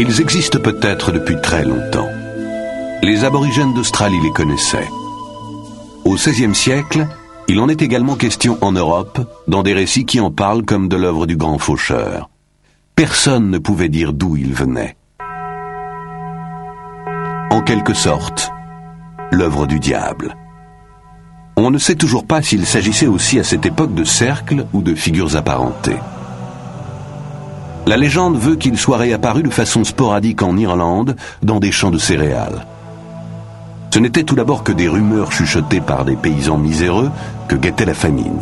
Ils existent peut-être depuis très longtemps. Les aborigènes d'Australie les connaissaient. Au XVIe siècle, il en est également question en Europe, dans des récits qui en parlent comme de l'œuvre du grand faucheur. Personne ne pouvait dire d'où ils venaient. En quelque sorte, l'œuvre du diable. On ne sait toujours pas s'il s'agissait aussi à cette époque de cercles ou de figures apparentées. La légende veut qu'il soit réapparu de façon sporadique en Irlande, dans des champs de céréales. Ce n'était tout d'abord que des rumeurs chuchotées par des paysans miséreux que guettait la famine.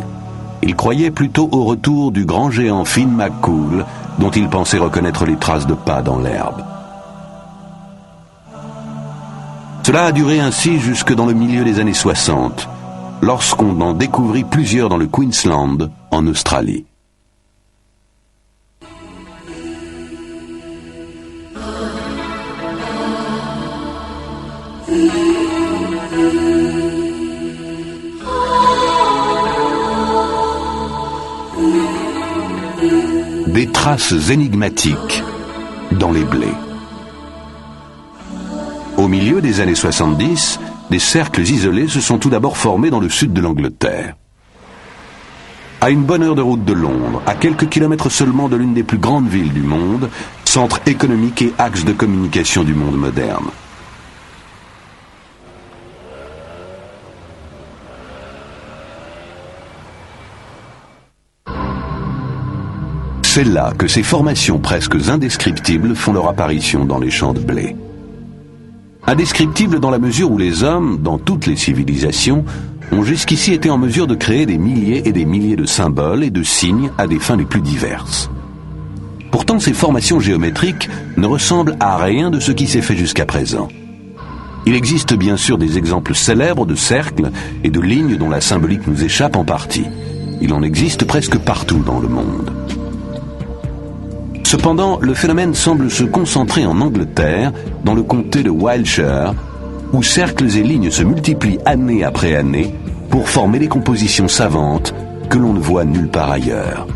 Ils croyaient plutôt au retour du grand géant Finn McCool, dont ils pensaient reconnaître les traces de pas dans l'herbe. Cela a duré ainsi jusque dans le milieu des années 60, lorsqu'on en découvrit plusieurs dans le Queensland, en Australie. Des traces énigmatiques dans les blés. Au milieu des années 70, des cercles isolés se sont tout d'abord formés dans le sud de l'Angleterre. À une bonne heure de route de Londres, à quelques kilomètres seulement de l'une des plus grandes villes du monde, centre économique et axe de communication du monde moderne. C'est là que ces formations presque indescriptibles font leur apparition dans les champs de blé. Indescriptibles dans la mesure où les hommes, dans toutes les civilisations, ont jusqu'ici été en mesure de créer des milliers et des milliers de symboles et de signes à des fins les plus diverses. Pourtant, ces formations géométriques ne ressemblent à rien de ce qui s'est fait jusqu'à présent. Il existe bien sûr des exemples célèbres de cercles et de lignes dont la symbolique nous échappe en partie. Il en existe presque partout dans le monde. Cependant, le phénomène semble se concentrer en Angleterre, dans le comté de Wiltshire, où cercles et lignes se multiplient année après année pour former des compositions savantes que l'on ne voit nulle part ailleurs.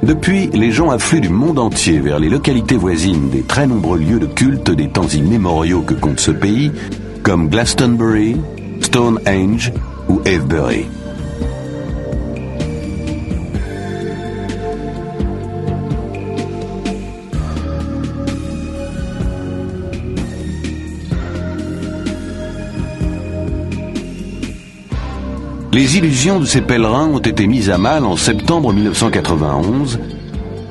Depuis, les gens affluent du monde entier vers les localités voisines des très nombreux lieux de culte des temps immémoriaux que compte ce pays, comme Glastonbury, Stonehenge ou Avebury. Les illusions de ces pèlerins ont été mises à mal en septembre 1991,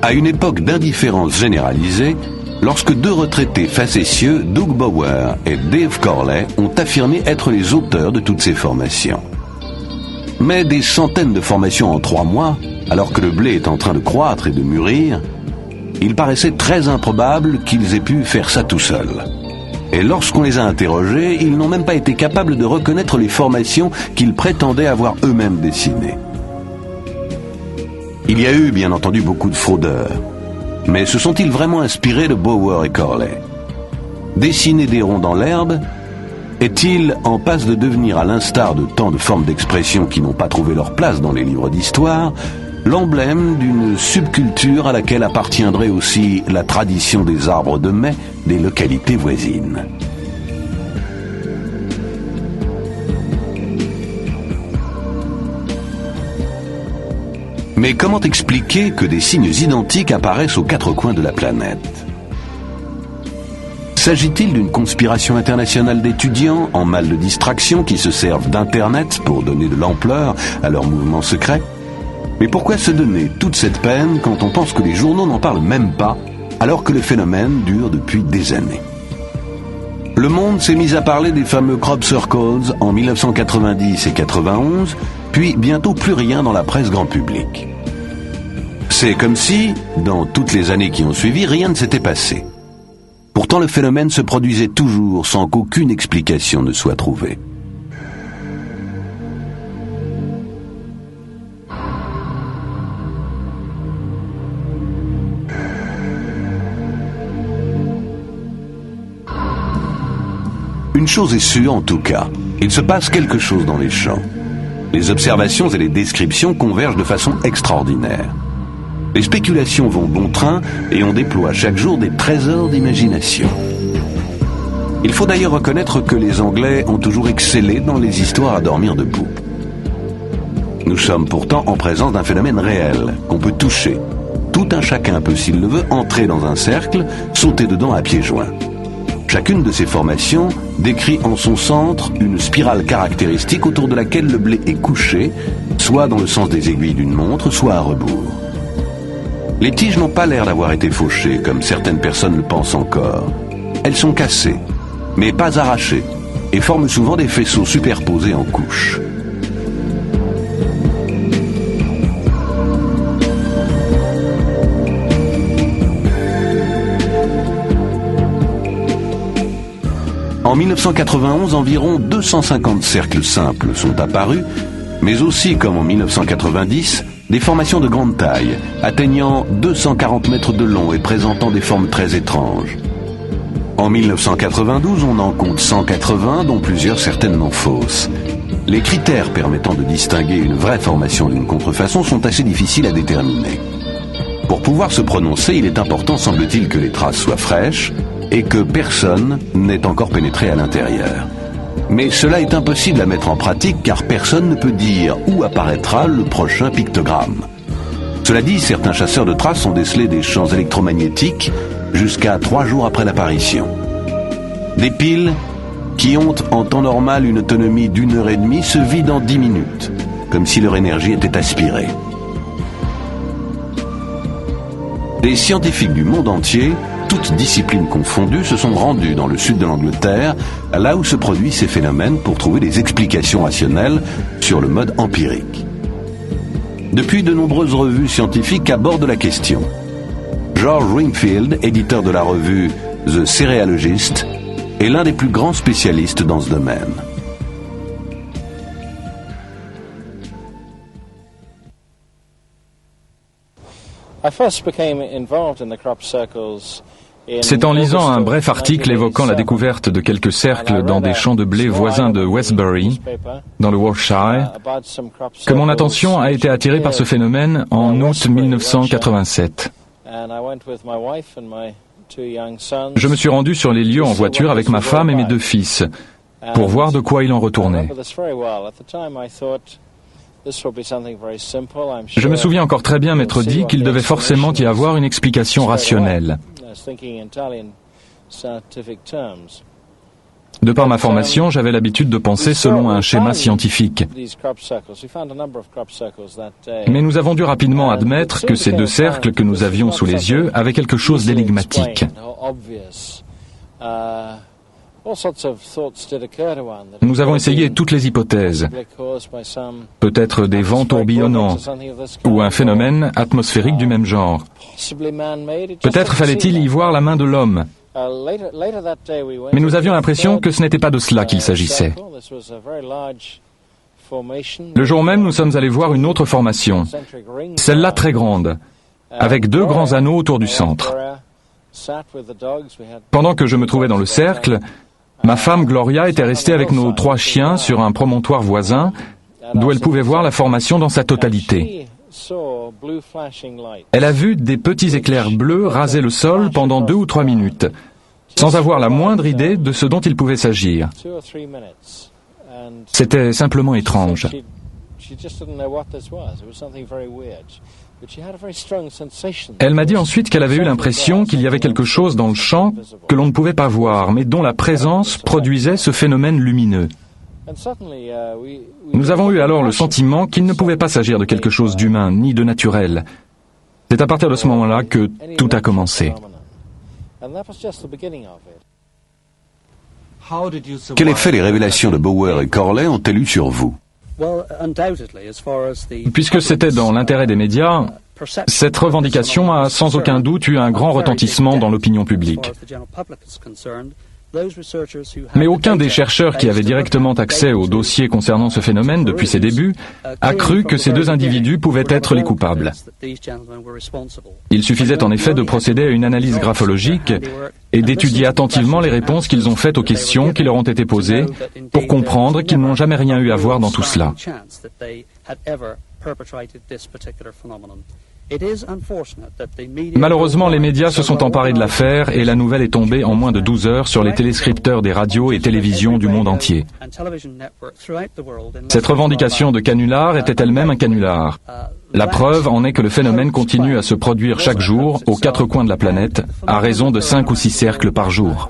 à une époque d'indifférence généralisée, lorsque deux retraités facétieux, Doug Bower et Dave Corley, ont affirmé être les auteurs de toutes ces formations. Mais des centaines de formations en 3 mois, alors que le blé est en train de croître et de mûrir, il paraissait très improbable qu'ils aient pu faire ça tout seuls. Et lorsqu'on les a interrogés, ils n'ont même pas été capables de reconnaître les formations qu'ils prétendaient avoir eux-mêmes dessinées. Il y a eu, bien entendu, beaucoup de fraudeurs. Mais se sont-ils vraiment inspirés de Bower et Corley? Dessiner des ronds dans l'herbe est-il en passe de devenir, à l'instar de tant de formes d'expression qui n'ont pas trouvé leur place dans les livres d'histoire, l'emblème d'une subculture à laquelle appartiendrait aussi la tradition des arbres de mai des localités voisines. Mais comment expliquer que des signes identiques apparaissent aux 4 coins de la planète? S'agit-il d'une conspiration internationale d'étudiants en mal de distraction qui se servent d'Internet pour donner de l'ampleur à leurs mouvements secrets? Mais pourquoi se donner toute cette peine quand on pense que les journaux n'en parlent même pas, alors que le phénomène dure depuis des années? Le monde s'est mis à parler des fameux crop circles en 1990 et 91, puis bientôt plus rien dans la presse grand public. C'est comme si, dans toutes les années qui ont suivi, rien ne s'était passé. Pourtant, le phénomène se produisait toujours sans qu'aucune explication ne soit trouvée. Une chose est sûre en tout cas, il se passe quelque chose dans les champs. Les observations et les descriptions convergent de façon extraordinaire. Les spéculations vont bon train et on déploie chaque jour des trésors d'imagination. Il faut d'ailleurs reconnaître que les Anglais ont toujours excellé dans les histoires à dormir debout. Nous sommes pourtant en présence d'un phénomène réel, qu'on peut toucher. Tout un chacun peut, s'il le veut, entrer dans un cercle, sauter dedans à pieds joints. Chacune de ces formations décrit en son centre une spirale caractéristique autour de laquelle le blé est couché, soit dans le sens des aiguilles d'une montre, soit à rebours. Les tiges n'ont pas l'air d'avoir été fauchées, comme certaines personnes le pensent encore. Elles sont cassées, mais pas arrachées, et forment souvent des faisceaux superposés en couches. En 1991, environ 250 cercles simples sont apparus, mais aussi, comme en 1990, des formations de grande taille, atteignant 240 mètres de long et présentant des formes très étranges. En 1992, on en compte 180, dont plusieurs certainement fausses. Les critères permettant de distinguer une vraie formation d'une contrefaçon sont assez difficiles à déterminer. Pour pouvoir se prononcer, il est important, semble-t-il, que les traces soient fraîches, et que personne n'ait encore pénétré à l'intérieur. Mais cela est impossible à mettre en pratique car personne ne peut dire où apparaîtra le prochain pictogramme. Cela dit, certains chasseurs de traces ont décelé des champs électromagnétiques jusqu'à 3 jours après l'apparition. Des piles qui ont en temps normal une autonomie d'1 heure et demie se vident en 10 minutes, comme si leur énergie était aspirée. Des scientifiques du monde entier, toutes disciplines confondues, se sont rendus dans le sud de l'Angleterre, là où se produisent ces phénomènes, pour trouver des explications rationnelles sur le mode empirique. Depuis, de nombreuses revues scientifiques abordent la question. George Wingfield, éditeur de la revue The Cerealogist, est l'un des plus grands spécialistes dans ce domaine. C'est en lisant un bref article évoquant la découverte de quelques cercles dans des champs de blé voisins de Westbury, dans le Warwickshire, que mon attention a été attirée par ce phénomène en août 1987. Je me suis rendu sur les lieux en voiture avec ma femme et mes 2 fils, pour voir de quoi il en retournait. Je me souviens encore très bien m'être dit qu'il devait forcément y avoir une explication rationnelle. De par ma formation, j'avais l'habitude de penser selon un schéma scientifique. Mais nous avons dû rapidement admettre que ces 2 cercles que nous avions sous les yeux avaient quelque chose d'énigmatique. Nous avons essayé toutes les hypothèses. Peut-être des vents tourbillonnants ou un phénomène atmosphérique du même genre. Peut-être fallait-il y voir la main de l'homme. Mais nous avions l'impression que ce n'était pas de cela qu'il s'agissait. Le jour même, nous sommes allés voir une autre formation, celle-là très grande, avec 2 grands anneaux autour du centre. Pendant que je me trouvais dans le cercle, ma femme Gloria était restée avec nos 3 chiens sur un promontoire voisin, d'où elle pouvait voir la formation dans sa totalité. Elle a vu des petits éclairs bleus raser le sol pendant 2 ou 3 minutes, sans avoir la moindre idée de ce dont il pouvait s'agir. C'était simplement étrange. Elle m'a dit ensuite qu'elle avait eu l'impression qu'il y avait quelque chose dans le champ que l'on ne pouvait pas voir, mais dont la présence produisait ce phénomène lumineux. Nous avons eu alors le sentiment qu'il ne pouvait pas s'agir de quelque chose d'humain, ni de naturel. C'est à partir de ce moment-là que tout a commencé. Quel effet les révélations de Bower et Corley ont-elles eu sur vous? Puisque c'était dans l'intérêt des médias, cette revendication a sans aucun doute eu un grand retentissement dans l'opinion publique. Mais aucun des chercheurs qui avaient directement accès aux dossiers concernant ce phénomène depuis ses débuts a cru que ces deux individus pouvaient être les coupables. Il suffisait en effet de procéder à une analyse graphologique et d'étudier attentivement les réponses qu'ils ont faites aux questions qui leur ont été posées pour comprendre qu'ils n'ont jamais rien eu à voir dans tout cela. Malheureusement, les médias se sont emparés de l'affaire et la nouvelle est tombée en moins de 12 heures sur les téléscripteurs des radios et télévisions du monde entier. Cette revendication de canular était elle-même un canular. La preuve en est que le phénomène continue à se produire chaque jour aux quatre coins de la planète, à raison de 5 ou 6 cercles par jour.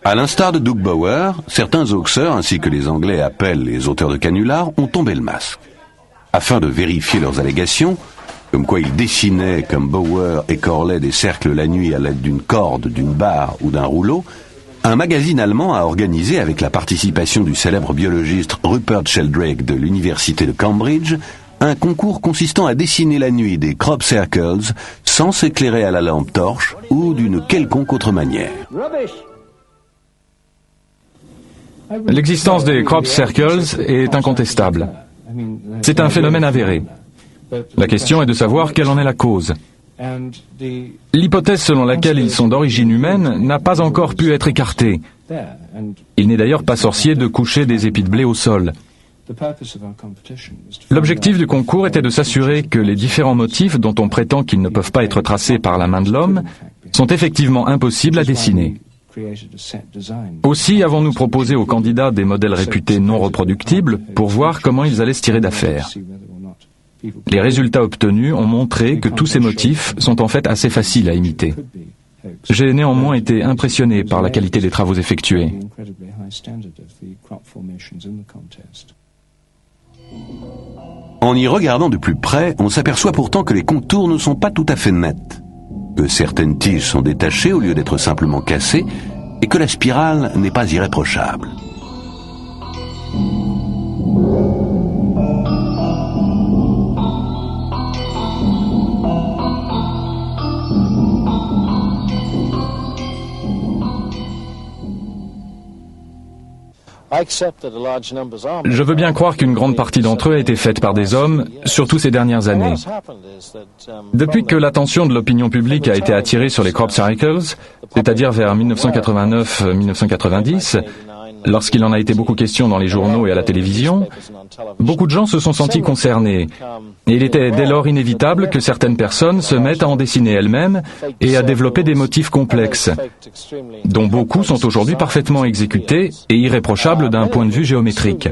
À l'instar de Doug Bauer, certains hoaxeurs, ainsi que les Anglais appellent les auteurs de canulars, ont tombé le masque. Afin de vérifier leurs allégations, comme quoi ils dessinaient, comme Bauer et Corley, des cercles la nuit à l'aide d'une corde, d'une barre ou d'un rouleau, un magazine allemand a organisé, avec la participation du célèbre biologiste Rupert Sheldrake de l'université de Cambridge, un concours consistant à dessiner la nuit des crop circles sans s'éclairer à la lampe torche ou d'une quelconque autre manière. L'existence des crop circles est incontestable. C'est un phénomène avéré. La question est de savoir quelle en est la cause. L'hypothèse selon laquelle ils sont d'origine humaine n'a pas encore pu être écartée. Il n'est d'ailleurs pas sorcier de coucher des épis de blé au sol. L'objectif du concours était de s'assurer que les différents motifs dont on prétend qu'ils ne peuvent pas être tracés par la main de l'homme sont effectivement impossibles à dessiner. Aussi avons-nous proposé aux candidats des modèles réputés non reproductibles pour voir comment ils allaient se tirer d'affaire. Les résultats obtenus ont montré que tous ces motifs sont en fait assez faciles à imiter. J'ai néanmoins été impressionné par la qualité des travaux effectués. En y regardant de plus près, on s'aperçoit pourtant que les contours ne sont pas tout à fait nets, que certaines tiges sont détachées au lieu d'être simplement cassées, et que la spirale n'est pas irréprochable. Je veux bien croire qu'une grande partie d'entre eux a été faite par des hommes, surtout ces dernières années. Depuis que l'attention de l'opinion publique a été attirée sur les crop circles, c'est-à-dire vers 1989-1990, lorsqu'il en a été beaucoup question dans les journaux et à la télévision, beaucoup de gens se sont sentis concernés. Et il était dès lors inévitable que certaines personnes se mettent à en dessiner elles-mêmes et à développer des motifs complexes, dont beaucoup sont aujourd'hui parfaitement exécutés et irréprochables d'un point de vue géométrique.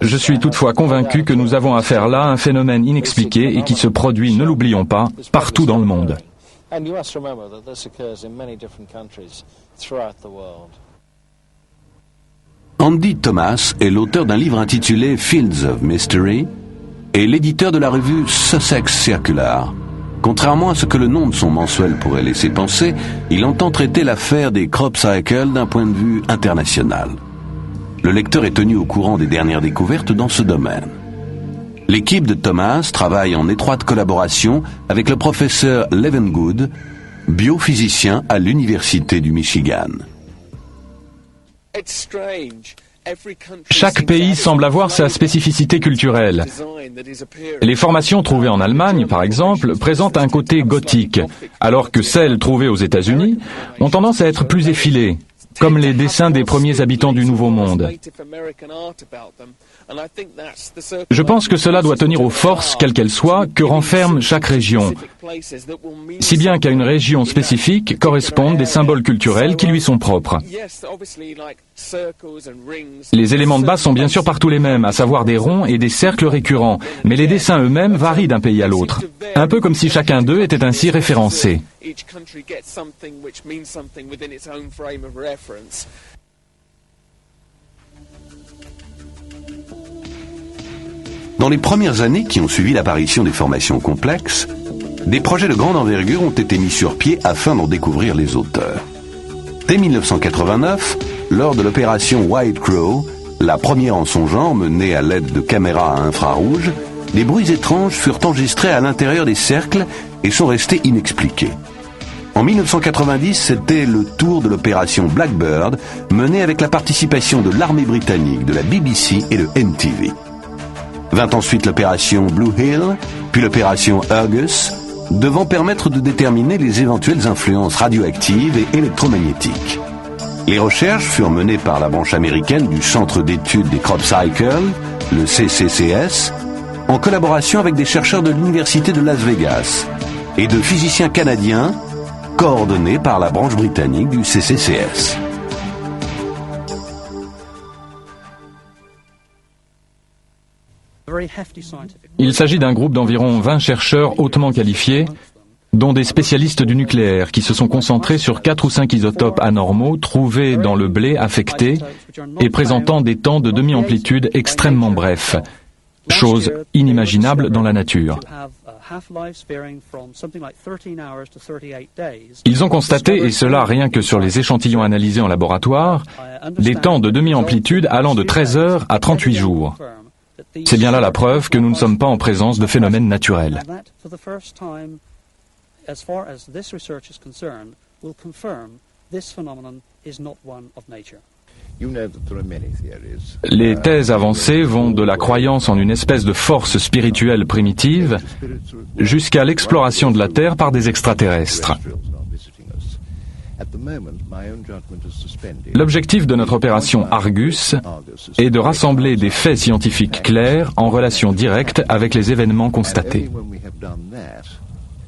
Je suis toutefois convaincu que nous avons affaire là à un phénomène inexpliqué et qui se produit, ne l'oublions pas, partout dans le monde. Andy Thomas est l'auteur d'un livre intitulé Fields of Mystery et l'éditeur de la revue Sussex Circular. Contrairement à ce que le nom de son mensuel pourrait laisser penser, il entend traiter l'affaire des crop circles d'un point de vue international. Le lecteur est tenu au courant des dernières découvertes dans ce domaine. L'équipe de Thomas travaille en étroite collaboration avec le professeur Levengood, biophysicien à l'Université du Michigan. Chaque pays semble avoir sa spécificité culturelle. Les formations trouvées en Allemagne, par exemple, présentent un côté gothique, alors que celles trouvées aux États-Unis ont tendance à être plus effilées, comme les dessins des premiers habitants du Nouveau Monde. Je pense que cela doit tenir aux forces, quelles qu'elles soient, que renferme chaque région, si bien qu'à une région spécifique correspondent des symboles culturels qui lui sont propres. Les éléments de base sont bien sûr partout les mêmes, à savoir des ronds et des cercles récurrents, mais les dessins eux-mêmes varient d'un pays à l'autre, un peu comme si chacun d'eux était ainsi référencé. Dans les premières années qui ont suivi l'apparition des formations complexes, des projets de grande envergure ont été mis sur pied afin d'en découvrir les auteurs. Dès 1989, lors de l'opération White Crow, la première en son genre menée à l'aide de caméras à infrarouge, des bruits étranges furent enregistrés à l'intérieur des cercles et sont restés inexpliqués. En 1990, c'était le tour de l'opération Blackbird, menée avec la participation de l'armée britannique, de la BBC et de MTV. Vint ensuite l'opération Blue Hill, puis l'opération Argus, devant permettre de déterminer les éventuelles influences radioactives et électromagnétiques. Les recherches furent menées par la branche américaine du Centre d'études des Crop Cycles, le CCCS, en collaboration avec des chercheurs de l'Université de Las Vegas et de physiciens canadiens, coordonnés par la branche britannique du CCCS. Il s'agit d'un groupe d'environ 20 chercheurs hautement qualifiés, dont des spécialistes du nucléaire, qui se sont concentrés sur 4 ou 5 isotopes anormaux trouvés dans le blé affecté et présentant des temps de demi-amplitude extrêmement brefs, chose inimaginable dans la nature. Ils ont constaté, et cela rien que sur les échantillons analysés en laboratoire, des temps de demi-amplitude allant de 13 heures à 38 jours. C'est bien là la preuve que nous ne sommes pas en présence de phénomènes naturels. Les thèses avancées vont de la croyance en une espèce de force spirituelle primitive jusqu'à l'exploration de la Terre par des extraterrestres. L'objectif de notre opération Argus est de rassembler des faits scientifiques clairs en relation directe avec les événements constatés.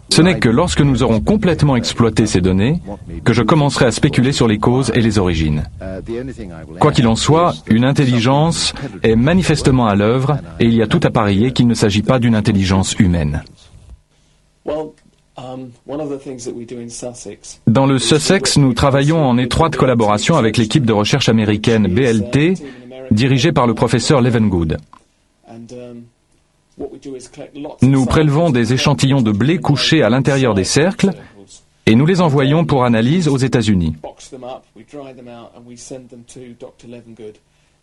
Ce n'est que lorsque nous aurons complètement exploité ces données que je commencerai à spéculer sur les causes et les origines. Quoi qu'il en soit, une intelligence est manifestement à l'œuvre et il y a tout à parier qu'il ne s'agit pas d'une intelligence humaine. Dans le Sussex, nous travaillons en étroite collaboration avec l'équipe de recherche américaine BLT, dirigée par le professeur Levengood. Nous prélevons des échantillons de blé couchés à l'intérieur des cercles et nous les envoyons pour analyse aux États-Unis.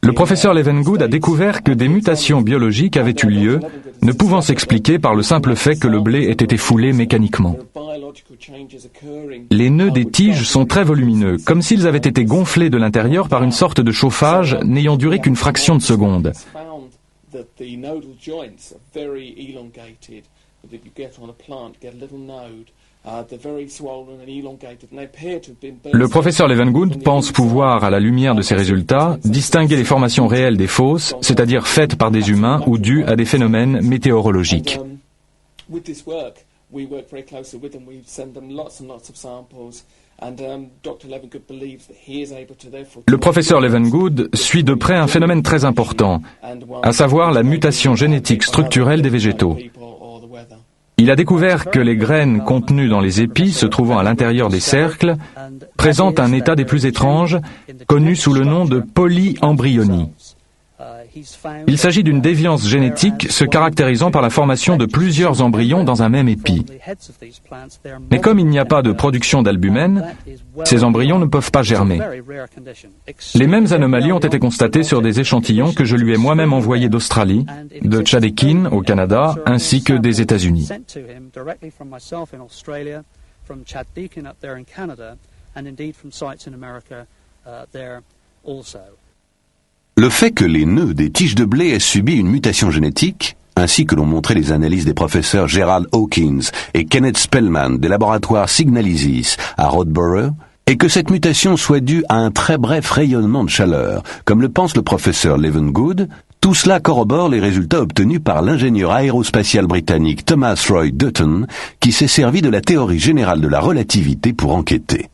Le professeur Levengood a découvert que des mutations biologiques avaient eu lieu, ne pouvant s'expliquer par le simple fait que le blé ait été foulé mécaniquement. Les nœuds des tiges sont très volumineux, comme s'ils avaient été gonflés de l'intérieur par une sorte de chauffage n'ayant duré qu'une fraction de seconde. Le professeur Levengood pense pouvoir, à la lumière de ces résultats, distinguer les formations réelles des fausses, c'est-à-dire faites par des humains ou dues à des phénomènes météorologiques. Le professeur Levengood suit de près un phénomène très important, à savoir la mutation génétique structurelle des végétaux. Il a découvert que les graines contenues dans les épis se trouvant à l'intérieur des cercles présentent un état des plus étranges, connu sous le nom de polyembryonie. Il s'agit d'une déviance génétique se caractérisant par la formation de plusieurs embryons dans un même épi. Mais comme il n'y a pas de production d'albumène, ces embryons ne peuvent pas germer. Les mêmes anomalies ont été constatées sur des échantillons que je lui ai moi-même envoyés d'Australie, de Tchadekin au Canada, ainsi que des États-Unis. Le fait que les nœuds des tiges de blé aient subi une mutation génétique, ainsi que l'ont montré les analyses des professeurs Gerald Hawkins et Kenneth Spellman des laboratoires Signalisys à Rodborough, et que cette mutation soit due à un très bref rayonnement de chaleur, comme le pense le professeur Levengood, tout cela corrobore les résultats obtenus par l'ingénieur aérospatial britannique Thomas Roy Dutton, qui s'est servi de la théorie générale de la relativité pour enquêter.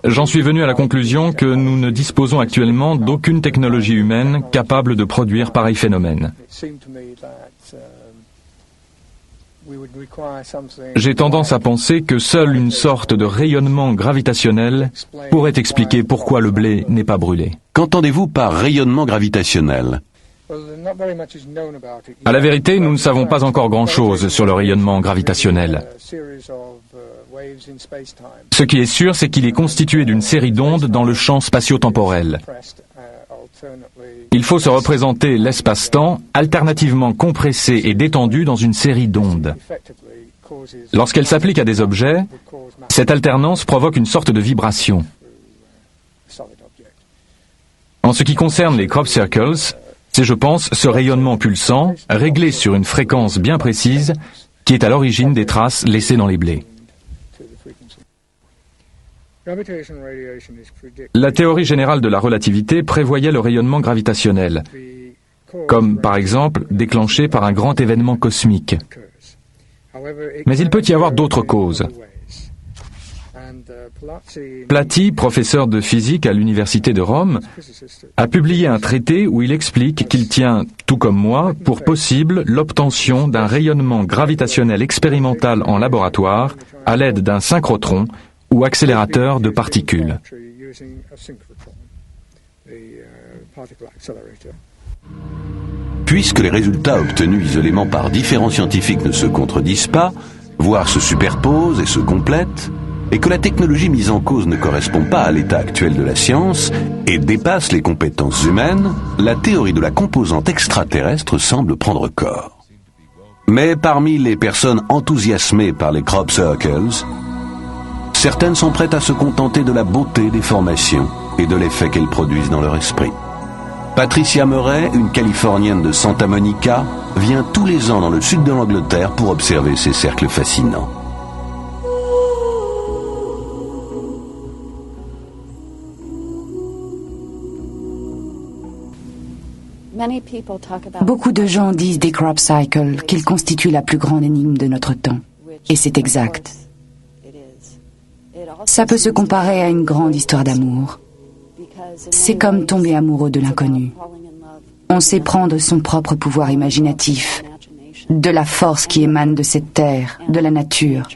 J'en suis venu à la conclusion que nous ne disposons actuellement d'aucune technologie humaine capable de produire pareil phénomène. J'ai tendance à penser que seule une sorte de rayonnement gravitationnel pourrait expliquer pourquoi le blé n'est pas brûlé. Qu'entendez-vous par rayonnement gravitationnel ? À la vérité, nous ne savons pas encore grand-chose sur le rayonnement gravitationnel. Ce qui est sûr, c'est qu'il est constitué d'une série d'ondes dans le champ spatio-temporel. Il faut se représenter l'espace-temps alternativement compressé et détendu dans une série d'ondes. Lorsqu'elle s'applique à des objets, cette alternance provoque une sorte de vibration. En ce qui concerne les crop circles, c'est, je pense, ce rayonnement pulsant, réglé sur une fréquence bien précise, qui est à l'origine des traces laissées dans les blés. La théorie générale de la relativité prévoyait le rayonnement gravitationnel, comme par exemple déclenché par un grand événement cosmique. Mais il peut y avoir d'autres causes. Platy, professeur de physique à l'université de Rome, a publié un traité où il explique qu'il tient, tout comme moi, pour possible l'obtention d'un rayonnement gravitationnel expérimental en laboratoire à l'aide d'un synchrotron ou accélérateur de particules. Puisque les résultats obtenus isolément par différents scientifiques ne se contredisent pas, voire se superposent et se complètent, et que la technologie mise en cause ne correspond pas à l'état actuel de la science et dépasse les compétences humaines, la théorie de la composante extraterrestre semble prendre corps. Mais parmi les personnes enthousiasmées par les crop circles, certaines sont prêtes à se contenter de la beauté des formations et de l'effet qu'elles produisent dans leur esprit. Patricia Murray, une Californienne de Santa Monica, vient tous les ans dans le sud de l'Angleterre pour observer ces cercles fascinants. Beaucoup de gens disent des crop cycles qu'ils constituent la plus grande énigme de notre temps. Et c'est exact. Ça peut se comparer à une grande histoire d'amour. C'est comme tomber amoureux de l'inconnu. On s'éprend de son propre pouvoir imaginatif, de la force qui émane de cette terre, de la nature.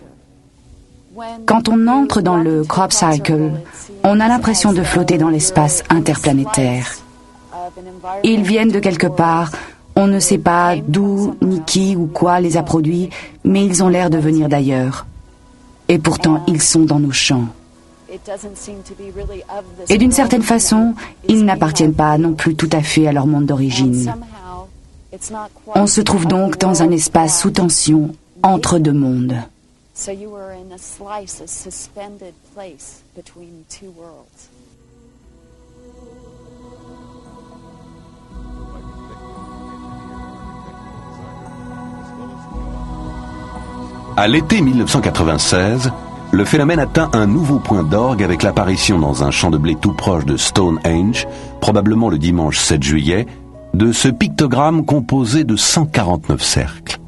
Quand on entre dans le crop cycle, on a l'impression de flotter dans l'espace interplanétaire. Ils viennent de quelque part, on ne sait pas d'où, ni qui ou quoi les a produits, mais ils ont l'air de venir d'ailleurs. Et pourtant, ils sont dans nos champs. Et d'une certaine façon, ils n'appartiennent pas non plus tout à fait à leur monde d'origine. On se trouve donc dans un espace sous tension, entre deux mondes. À l'été 1996, le phénomène atteint un nouveau point d'orgue avec l'apparition dans un champ de blé tout proche de Stonehenge, probablement le dimanche 7 juillet, de ce pictogramme composé de 149 cercles.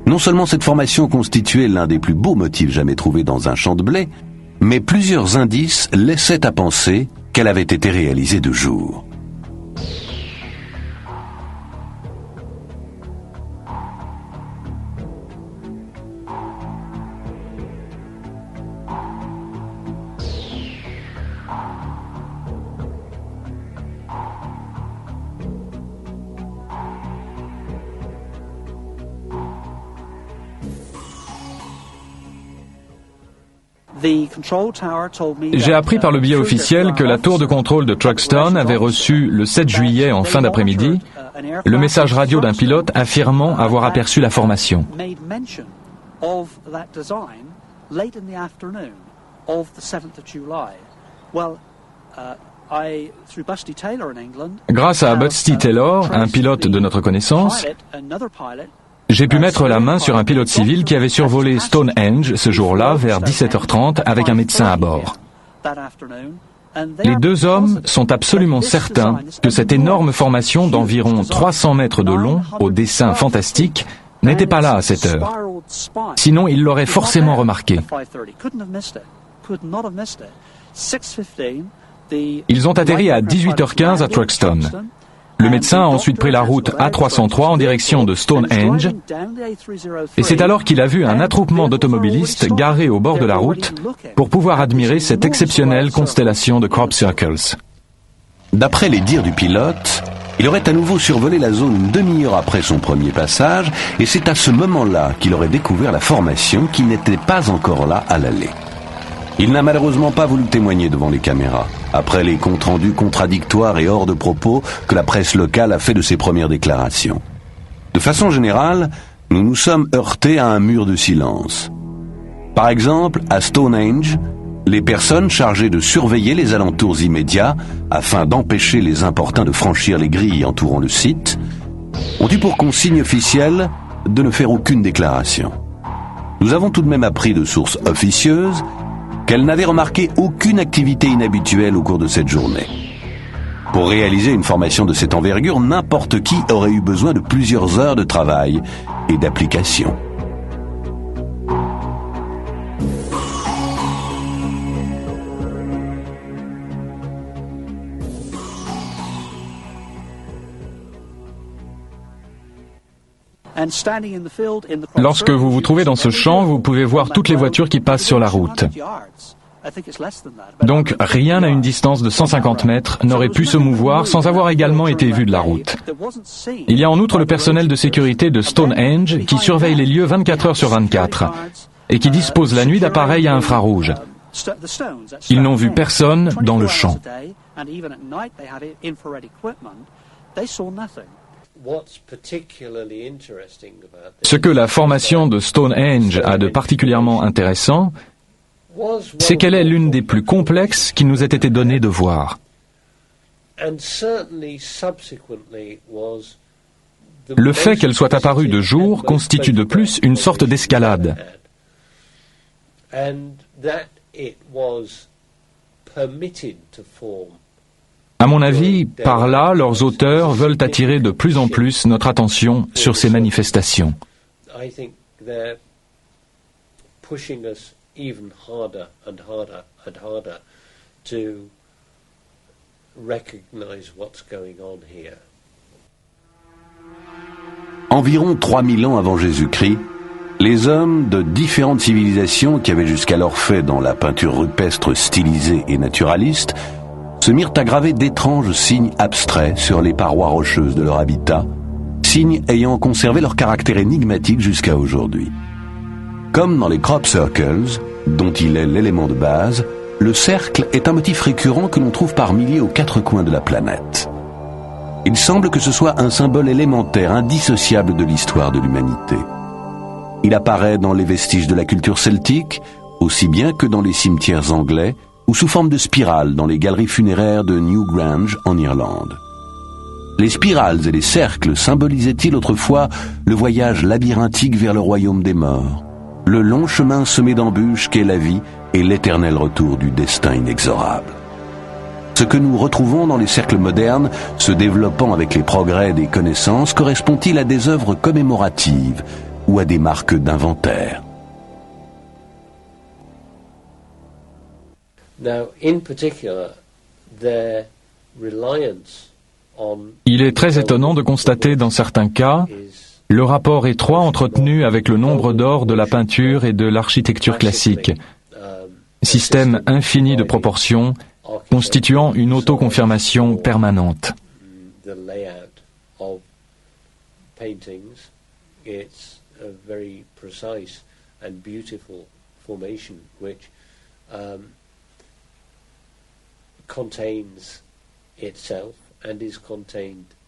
Non seulement cette formation constituait l'un des plus beaux motifs jamais trouvés dans un champ de blé, mais plusieurs indices laissaient à penser qu'elle avait été réalisée de jour. J'ai appris par le biais officiel que la tour de contrôle de Truxton avait reçu le 7 juillet en fin d'après-midi le message radio d'un pilote affirmant avoir aperçu la formation. Grâce à Busty Taylor, un pilote de notre connaissance, j'ai pu mettre la main sur un pilote civil qui avait survolé Stonehenge ce jour-là vers 17h30 avec un médecin à bord. Les deux hommes sont absolument certains que cette énorme formation d'environ 300 mètres de long, au dessin fantastique, n'était pas là à cette heure. Sinon, ils l'auraient forcément remarqué. Ils ont atterri à 18h15 à Truxton. Le médecin a ensuite pris la route A303 en direction de Stonehenge et c'est alors qu'il a vu un attroupement d'automobilistes garés au bord de la route pour pouvoir admirer cette exceptionnelle constellation de crop circles. D'après les dires du pilote, Il aurait à nouveau survolé la zone une demi-heure après son premier passage, et c'est à ce moment-là qu'il aurait découvert la formation qui n'était pas encore là à l'aller. Il n'a malheureusement pas voulu témoigner devant les caméras, après les comptes rendus contradictoires et hors de propos que la presse locale a fait de ses premières déclarations. De façon générale, nous nous sommes heurtés à un mur de silence. Par exemple, à Stonehenge, les personnes chargées de surveiller les alentours immédiats, afin d'empêcher les importuns de franchir les grilles entourant le site, ont eu pour consigne officielle de ne faire aucune déclaration. Nous avons tout de même appris de sources officieuses qu'elles n'avaient remarqué aucune activité inhabituelle au cours de cette journée. Pour réaliser une formation de cette envergure, n'importe qui aurait eu besoin de plusieurs heures de travail et d'application. Lorsque vous vous trouvez dans ce champ, vous pouvez voir toutes les voitures qui passent sur la route. Donc rien à une distance de 150 mètres n'aurait pu se mouvoir sans avoir également été vu de la route. Il y a en outre le personnel de sécurité de Stonehenge qui surveille les lieux 24 heures sur 24 et qui dispose la nuit d'appareils à infrarouge. Ils n'ont vu personne dans le champ. Ce que la formation de Stonehenge a de particulièrement intéressant, c'est qu'elle est l'une des plus complexes qui nous ait été donné de voir. Le fait qu'elle soit apparue de jour constitue de plus une sorte d'escalade. À mon avis, par là, leurs auteurs veulent attirer de plus en plus notre attention sur ces manifestations. Even harder and harder and harder to recognize what's going on here. Environ 3000 ans avant Jésus-Christ, les hommes de différentes civilisations qui avaient jusqu'alors fait dans la peinture rupestre stylisée et naturaliste se mirent à graver d'étranges signes abstraits sur les parois rocheuses de leur habitat, signes ayant conservé leur caractère énigmatique jusqu'à aujourd'hui. Comme dans les crop circles, dont il est l'élément de base, le cercle est un motif récurrent que l'on trouve par milliers aux quatre coins de la planète. Il semble que ce soit un symbole élémentaire, indissociable de l'histoire de l'humanité. Il apparaît dans les vestiges de la culture celtique, aussi bien que dans les cimetières anglais, ou sous forme de spirale dans les galeries funéraires de Newgrange en Irlande. Les spirales et les cercles symbolisaient-ils autrefois le voyage labyrinthique vers le royaume des morts, le long chemin semé d'embûches qu'est la vie et l'éternel retour du destin inexorable. Ce que nous retrouvons dans les cercles modernes, se développant avec les progrès des connaissances, correspond-il à des œuvres commémoratives ou à des marques d'inventaire? Il est très étonnant de constater dans certains cas le rapport étroit entretenu avec le nombre d'or de la peinture et de l'architecture classique, système infini de proportions constituant une autoconfirmation permanente.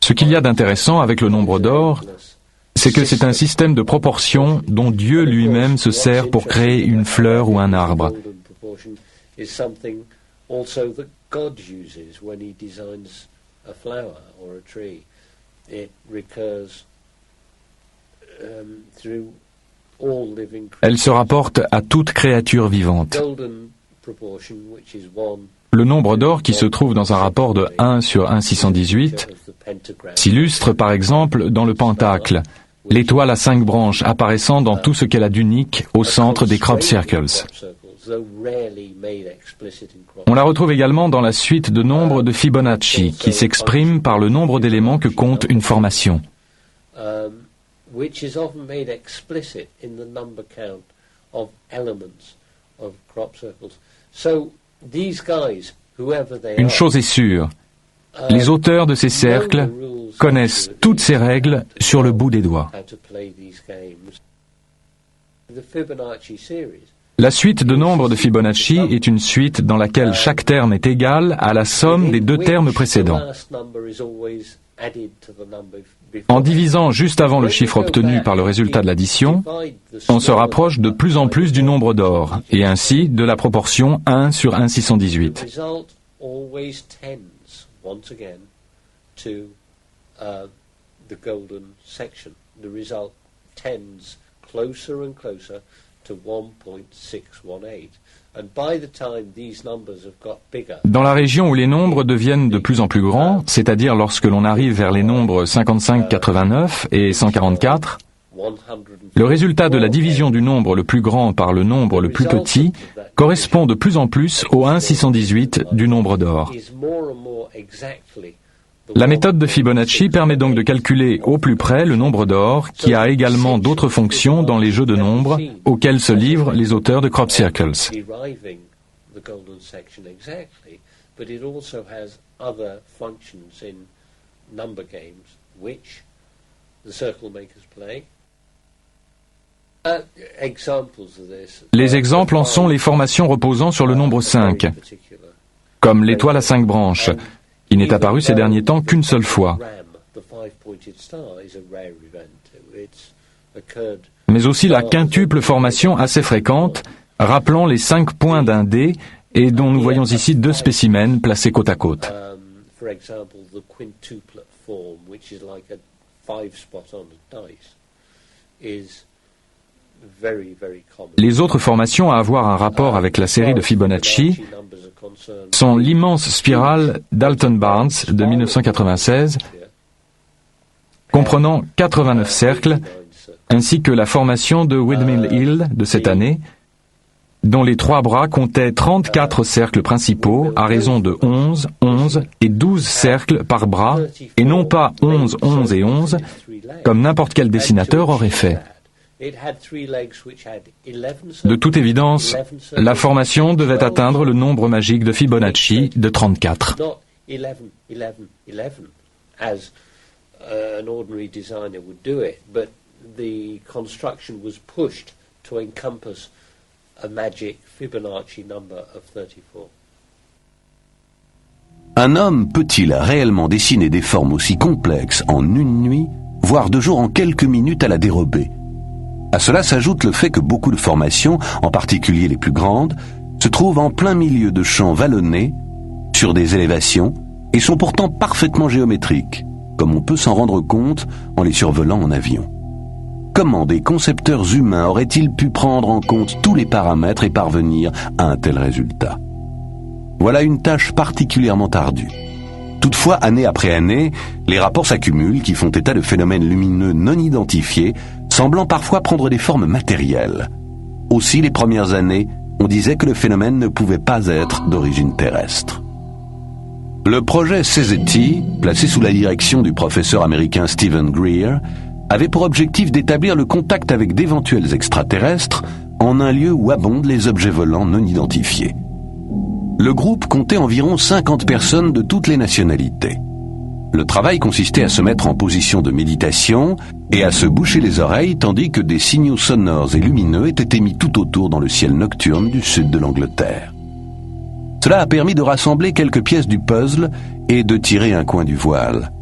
Ce qu'il y a d'intéressant avec le nombre d'or, c'est que c'est un système de proportion dont Dieu lui-même se sert pour créer une fleur ou un arbre. Elle se rapporte à toute créature vivante. Le nombre d'or qui se trouve dans un rapport de 1 sur 1,618 s'illustre par exemple dans le pentacle, l'étoile à 5 branches apparaissant dans tout ce qu'elle a d'unique au centre des crop circles. On la retrouve également dans la suite de nombres de Fibonacci, qui s'exprime par le nombre d'éléments que compte une formation. Une chose est sûre, Les auteurs de ces cercles connaissent toutes ces règles sur le bout des doigts. La suite de nombres de Fibonacci est une suite dans laquelle chaque terme est égal à la somme des deux termes précédents. En divisant juste avant le chiffre obtenu par le résultat de l'addition, on se rapproche de plus en plus du nombre d'or, et ainsi de la proportion 1 sur 1,618. Dans la région où les nombres deviennent de plus en plus grands, c'est-à-dire lorsque l'on arrive vers les nombres 55, 89 et 144, le résultat de la division du nombre le plus grand par le nombre le plus petit correspond de plus en plus au 1,618 du nombre d'or. La méthode de Fibonacci permet donc de calculer au plus près le nombre d'or, qui a également d'autres fonctions dans les jeux de nombres auxquels se livrent les auteurs de crop circles. Les exemples en sont les formations reposant sur le nombre 5, comme l'étoile à 5 branches, qui n'est apparu ces derniers temps qu'une seule fois. Mais aussi la quintuple formation assez fréquente, rappelant les 5 points d'un dé et dont nous voyons ici 2 spécimens placés côte à côte. Les autres formations à avoir un rapport avec la série de Fibonacci sont l'immense spirale d'Alton-Barnes de 1996, comprenant 89 cercles, ainsi que la formation de Windmill Hill de cette année, dont les 3 bras comptaient 34 cercles principaux à raison de 11, 11 et 12 cercles par bras, et non pas 11, 11 et 11, comme n'importe quel dessinateur aurait fait. De toute évidence, la formation devait atteindre le nombre magique de Fibonacci de 34. Un homme peut-il réellement dessiner des formes aussi complexes en une nuit, voire 2 jours en quelques minutes à la dérobée? À cela s'ajoute le fait que beaucoup de formations, en particulier les plus grandes, se trouvent en plein milieu de champs vallonnés, sur des élévations, et sont pourtant parfaitement géométriques, comme on peut s'en rendre compte en les survolant en avion. Comment des concepteurs humains auraient-ils pu prendre en compte tous les paramètres et parvenir à un tel résultat? Voilà une tâche particulièrement ardue. Toutefois, année après année, les rapports s'accumulent qui font état de phénomènes lumineux non identifiés, semblant parfois prendre des formes matérielles. Aussi, les premières années, on disait que le phénomène ne pouvait pas être d'origine terrestre. Le projet CZT, placé sous la direction du professeur américain Stephen Greer, avait pour objectif d'établir le contact avec d'éventuels extraterrestres en un lieu où abondent les objets volants non identifiés. Le groupe comptait environ 50 personnes de toutes les nationalités. Le travail consistait à se mettre en position de méditation et à se boucher les oreilles tandis que des signaux sonores et lumineux étaient émis tout autour dans le ciel nocturne du sud de l'Angleterre. Cela a permis de rassembler quelques pièces du puzzle et de tirer un coin du voile.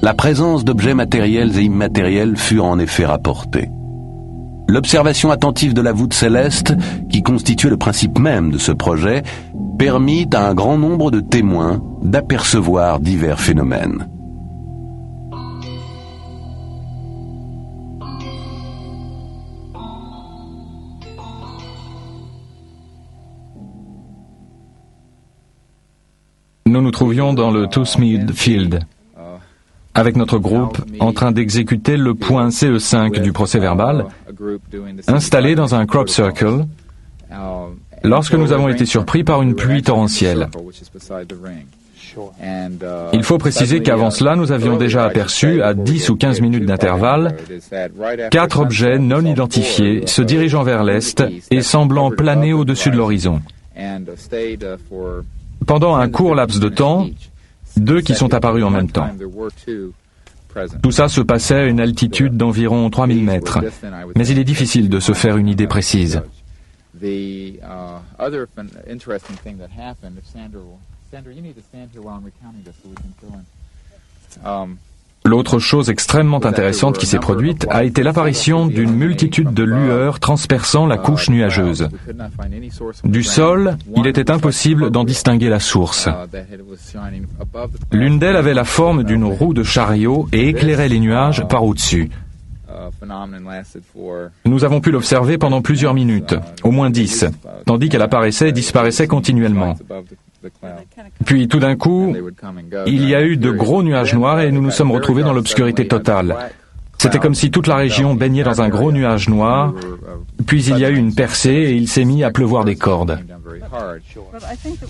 La présence d'objets matériels et immatériels fut en effet rapportée. L'observation attentive de la voûte céleste, qui constituait le principe même de ce projet, permit à un grand nombre de témoins d'apercevoir divers phénomènes. Nous nous trouvions dans le Toothmead Field, avec notre groupe en train d'exécuter le point CE5 du procès-verbal, installé dans un crop circle, lorsque nous avons été surpris par une pluie torrentielle. Il faut préciser qu'avant cela, nous avions déjà aperçu, à 10 ou 15 minutes d'intervalle, 4 objets non identifiés se dirigeant vers l'est et semblant planer au-dessus de l'horizon. Pendant un court laps de temps, deux qui sont apparus en même temps. Tout ça se passait à une altitude d'environ 3000 mètres, mais il est difficile de se faire une idée précise. L'autre chose extrêmement intéressante qui s'est produite a été l'apparition d'une multitude de lueurs transperçant la couche nuageuse. Du sol, il était impossible d'en distinguer la source. L'une d'elles avait la forme d'une roue de chariot et éclairait les nuages par au-dessus. Nous avons pu l'observer pendant plusieurs minutes, au moins 10, tandis qu'elle apparaissait et disparaissait continuellement. Puis tout d'un coup, il y a eu de gros nuages noirs et nous nous sommes retrouvés dans l'obscurité totale. C'était comme si toute la région baignait dans un gros nuage noir, puis il y a eu une percée et il s'est mis à pleuvoir des cordes.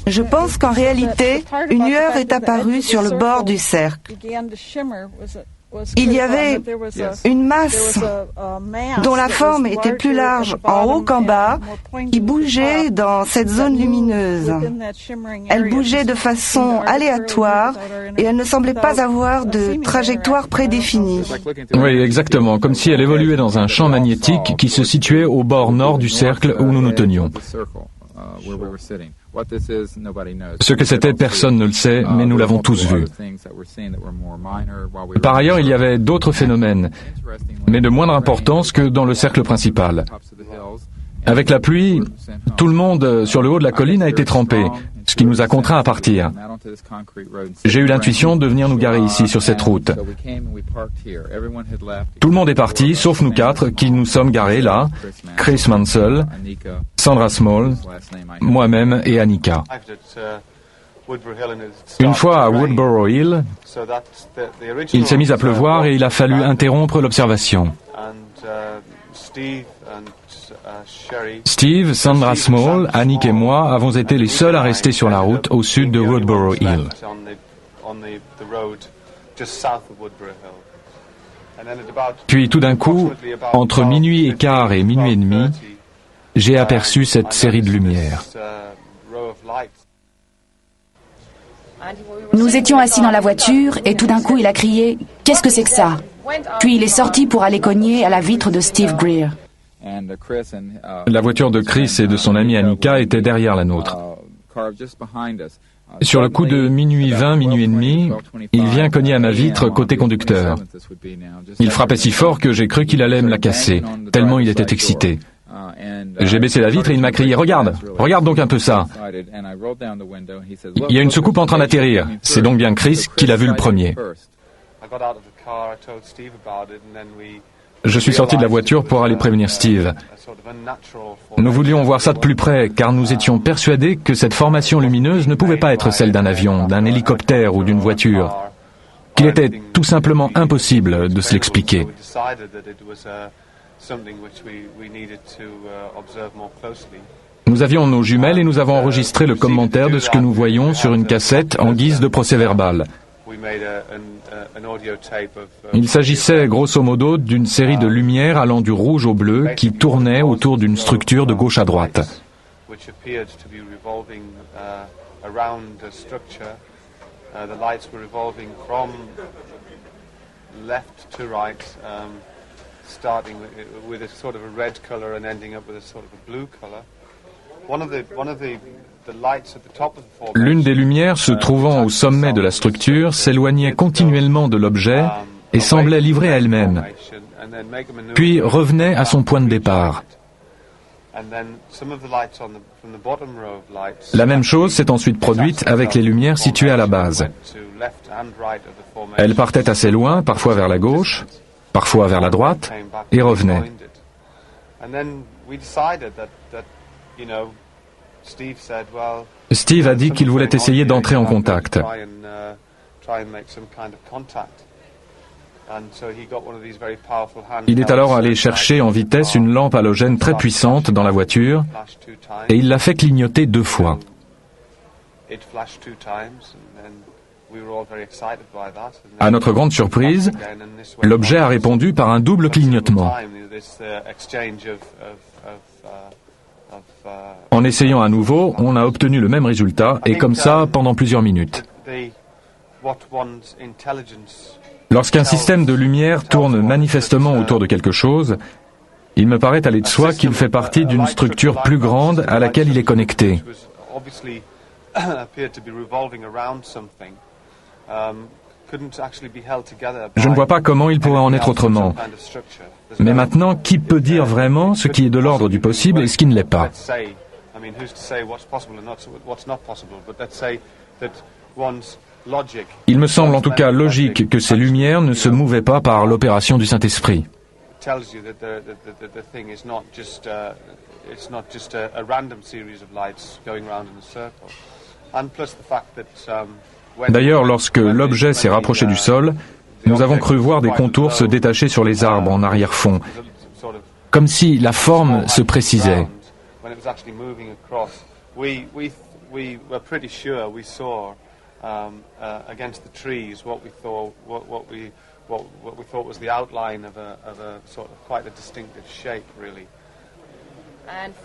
Je pense qu'en réalité, une lueur est apparue sur le bord du cercle. Il y avait une masse dont la forme était plus large en haut qu'en bas, qui bougeait dans cette zone lumineuse. Elle bougeait de façon aléatoire et elle ne semblait pas avoir de trajectoire prédéfinie. Oui, exactement, comme si elle évoluait dans un champ magnétique qui se situait au bord nord du cercle où nous nous tenions. Ce que c'était, personne ne le sait, mais nous l'avons tous vu. Par ailleurs, il y avait d'autres phénomènes, mais de moindre importance que dans le cercle principal. Avec la pluie, tout le monde sur le haut de la colline a été trempé, ce qui nous a contraints à partir. J'ai eu l'intuition de venir nous garer ici, sur cette route. Tout le monde est parti, sauf nous quatre, qui nous sommes garés là, Chris Mansell, Sandra Small, moi-même et Annika. Une fois à Woodborough Hill, il s'est mis à pleuvoir et il a fallu interrompre l'observation. Steve, Sandra Small, Annick et moi avons été les seuls à rester sur la route au sud de Woodborough Hill. Puis tout d'un coup, entre minuit et quart et minuit et demi, j'ai aperçu cette série de lumières. Nous étions assis dans la voiture et tout d'un coup il a crié « Qu'est-ce que c'est que ça ?» Puis il est sorti pour aller cogner à la vitre de Steve Greer. La voiture de Chris et de son amie Annika était derrière la nôtre. Sur le coup de minuit 20, minuit et demi, il vient cogner à ma vitre côté conducteur. Il frappait si fort que j'ai cru qu'il allait me la casser, tellement il était excité. J'ai baissé la vitre et il m'a crié « Regarde, regarde donc un peu ça !» Il y a une soucoupe en train d'atterrir. C'est donc bien Chris qui l'a vu le premier. Je suis sorti de la voiture pour aller prévenir Steve. Nous voulions voir ça de plus près, car nous étions persuadés que cette formation lumineuse ne pouvait pas être celle d'un avion, d'un hélicoptère ou d'une voiture, qu'il était tout simplement impossible de se l'expliquer. Nous avions nos jumelles et nous avons enregistré le commentaire de ce que nous voyions sur une cassette en guise de procès-verbal. Il s'agissait grosso modo d'une série de lumières allant du rouge au bleu qui tournaient autour d'une structure de gauche à droite. L'une des lumières se trouvant au sommet de la structure s'éloignait continuellement de l'objet et semblait livrée à elle-même, puis revenait à son point de départ. La même chose s'est ensuite produite avec les lumières situées à la base. Elles partaient assez loin, parfois vers la gauche, parfois vers la droite, et revenaient. Steve a dit qu'il voulait essayer d'entrer en contact. Il est alors allé chercher en vitesse une lampe halogène très puissante dans la voiture et il l'a fait clignoter 2 fois. À notre grande surprise, l'objet a répondu par un double clignotement. En essayant à nouveau, on a obtenu le même résultat, et comme ça pendant plusieurs minutes. Lorsqu'un système de lumière tourne manifestement autour de quelque chose, il me paraît aller de soi qu'il fait partie d'une structure plus grande à laquelle il est connecté. Je ne vois pas comment il pourrait en être autrement. Mais maintenant, qui peut dire vraiment ce qui est de l'ordre du possible et ce qui ne l'est pas ? Il me semble en tout cas logique que ces lumières ne se mouvaient pas par l'opération du Saint-Esprit. D'ailleurs, lorsque l'objet s'est rapproché du sol, nous avons cru voir des contours se détacher sur les arbres en arrière-fond, comme si la forme se précisait.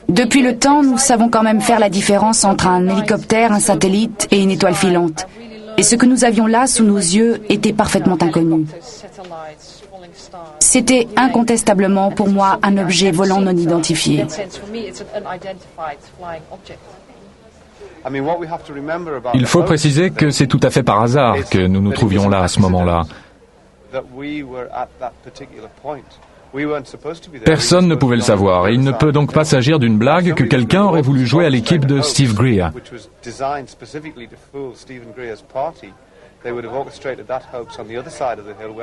Depuis le temps, nous savons quand même faire la différence entre un hélicoptère, un satellite et une étoile filante. Et ce que nous avions là sous nos yeux était parfaitement inconnu. C'était incontestablement pour moi un objet volant non identifié. Il faut préciser que c'est tout à fait par hasard que nous nous trouvions là à ce moment-là. Personne ne pouvait le savoir, et il ne peut donc pas s'agir d'une blague que quelqu'un aurait voulu jouer à l'équipe de Steve Greer.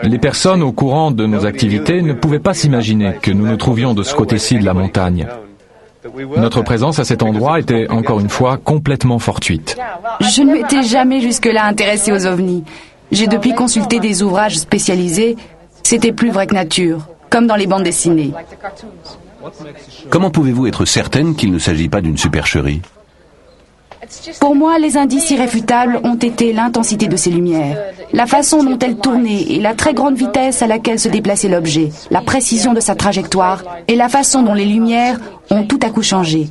Les personnes au courant de nos activités ne pouvaient pas s'imaginer que nous nous trouvions de ce côté-ci de la montagne. Notre présence à cet endroit était, encore une fois, complètement fortuite. Je ne m'étais jamais jusque-là intéressée aux ovnis. J'ai depuis consulté des ouvrages spécialisés. C'était plus vrai que nature, comme dans les bandes dessinées. Comment pouvez-vous être certaine qu'il ne s'agit pas d'une supercherie ? Pour moi, les indices irréfutables ont été l'intensité de ces lumières, la façon dont elles tournaient et la très grande vitesse à laquelle se déplaçait l'objet, la précision de sa trajectoire et la façon dont les lumières ont tout à coup changé.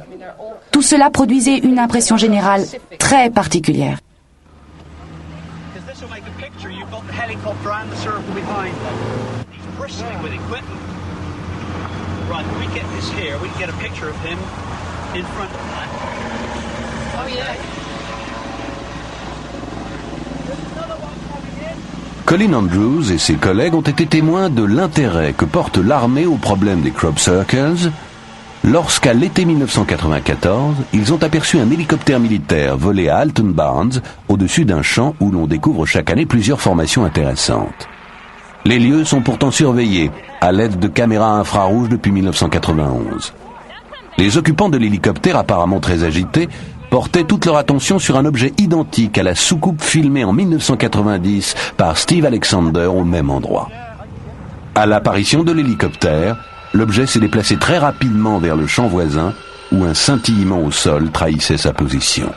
Tout cela produisait une impression générale très particulière. Colin Andrews et ses collègues ont été témoins de l'intérêt que porte l'armée au problème des crop circles lorsqu'à l'été 1994, ils ont aperçu un hélicoptère militaire volé à Alton Barnes au-dessus d'un champ où l'on découvre chaque année plusieurs formations intéressantes. Les lieux sont pourtant surveillés à l'aide de caméras infrarouges depuis 1991. Les occupants de l'hélicoptère, apparemment très agités, portaient toute leur attention sur un objet identique à la soucoupe filmée en 1990 par Steve Alexander au même endroit. À l'apparition de l'hélicoptère, l'objet s'est déplacé très rapidement vers le champ voisin où un scintillement au sol trahissait sa position.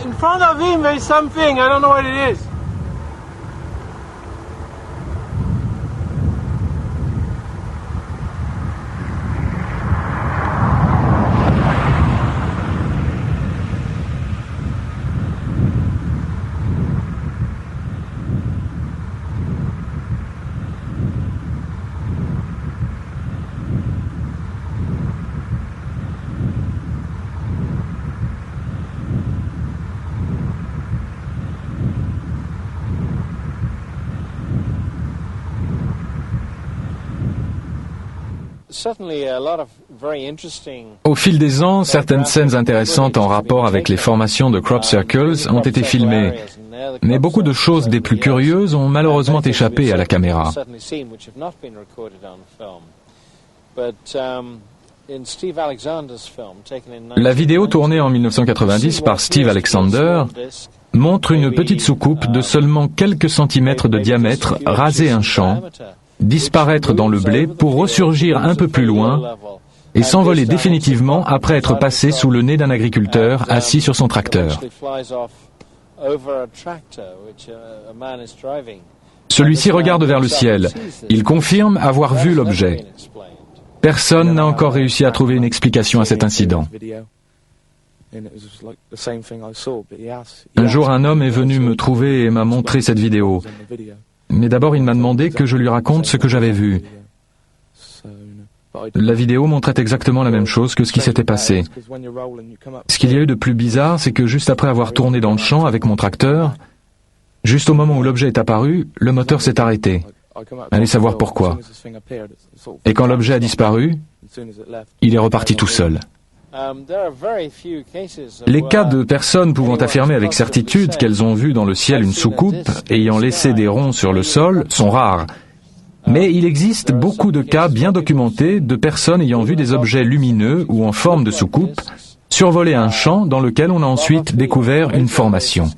In front of him there is something, I don't know what it is. Au fil des ans, certaines scènes intéressantes en rapport avec les formations de crop circles ont été filmées, mais beaucoup de choses des plus curieuses ont malheureusement échappé à la caméra. La vidéo tournée en 1990 par Steve Alexander montre une petite soucoupe de seulement quelques centimètres de diamètre raser un champ, disparaître dans le blé pour ressurgir un peu plus loin et s'envoler définitivement après être passé sous le nez d'un agriculteur assis sur son tracteur. Celui-ci regarde vers le ciel. Il confirme avoir vu l'objet. Personne n'a encore réussi à trouver une explication à cet incident. Un jour, un homme est venu me trouver et m'a montré cette vidéo. Mais d'abord, il m'a demandé que je lui raconte ce que j'avais vu. La vidéo montrait exactement la même chose que ce qui s'était passé. Ce qu'il y a eu de plus bizarre, c'est que juste après avoir tourné dans le champ avec mon tracteur, juste au moment où l'objet est apparu, le moteur s'est arrêté. Allez savoir pourquoi. Et quand l'objet a disparu, il est reparti tout seul. Les cas de personnes pouvant affirmer avec certitude qu'elles ont vu dans le ciel une soucoupe ayant laissé des ronds sur le sol sont rares. Mais il existe beaucoup de cas bien documentés de personnes ayant vu des objets lumineux ou en forme de soucoupe survoler un champ dans lequel on a ensuite découvert une formation.